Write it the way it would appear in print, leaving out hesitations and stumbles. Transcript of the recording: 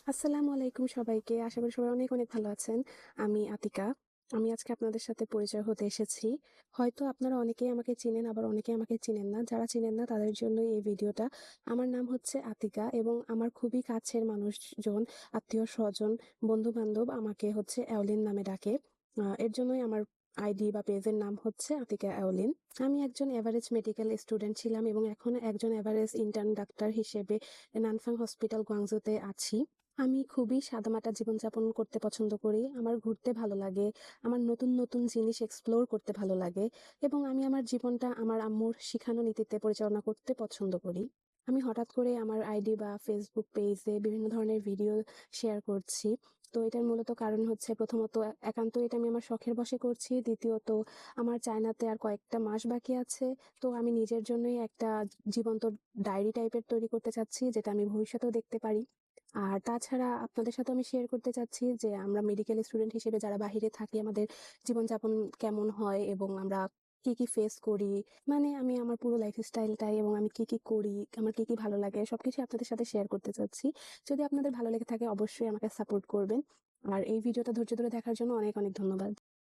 আসসালামু আলাইকুম সবাইকে। আশা করি সবাই অনেক ভালো আছেন। আমি আতিকা। আমি আজকে আপনাদের সাথে পরিচয় হতে এসেছি। হয়তো আপনারা অনেকেই আমাকে চিনেন, আবার অনেকেই আমাকে চিনেন না। যারা চিনেন না তাদের জন্যই এই ভিডিওটা। আমার নাম হচ্ছে আতিকা এবং আমার খুবই কাছের মানুষজন, আত্মীয়স্বজন, বন্ধু-বান্ধব আমাকে হচ্ছে এওলিন নামে ডাকে। এর জন্যই আমার আইডি বা পেজের নাম হচ্ছে আতিকা এওলিন। আমি একজন এভারেজ মেডিকেল স্টুডেন্ট ছিলাম এবং এখন একজন এভারেজ ইন্টার্ন ডাক্তার হিসেবে নানফাং হসপিটাল গুয়াংজুতে আছি। আমি খুবই সাদামাটা জীবনযাপন করতে পছন্দ করি। আমার ঘুরতে ভালো লাগে। আমার নতুন জিনিস এক্সপ্লোর করতে ভালো লাগে এবং আমি আমার জীবনটা আমার আম্মুর শিখানো নীতিতে পরিচালনা করতে পছন্দ করি। আমি হঠাৎ করে আমার আইডি বা ফেসবুক পেজে বিভিন্ন ধরনের ভিডিও শেয়ার করছি। তো এটার মূলত কারণ হচ্ছে প্রথমত একান্তই এটা আমি আমার শখের বশে করছি। দ্বিতীয়ত আমার চায়নাতে আর কয়েকটা মাস বাকি আছে। তো আমি নিজের জন্যই একটা জীবন্ত ডায়েরি টাইপের তৈরি করতে চাচ্ছি যেটা আমি ভবিষ্যতেও দেখতে পারি। আর তাছাড়া আপনাদের সাথেও আমি শেয়ার করতে চাচ্ছি যে আমরা মেডিকেল স্টুডেন্ট হিসেবে যারা বাহিরে থাকি আমাদের জীবনযাপন কেমন হয় এবং আমরা কি ফেস করি। মানে আমি আমার পুরো লাইফস্টাইলটাই এবং আমি কি করি, আমার কি ভালো লাগে সবকিছু আপনাদের সাথে শেয়ার করতে চাচ্ছি। যদি আপনাদের ভালো লেগে থাকে অবশ্যই আমাকে সাপোর্ট করবেন। আর এই ভিডিওটা ধৈর্য ধরে দেখার জন্য অনেক ধন্যবাদ।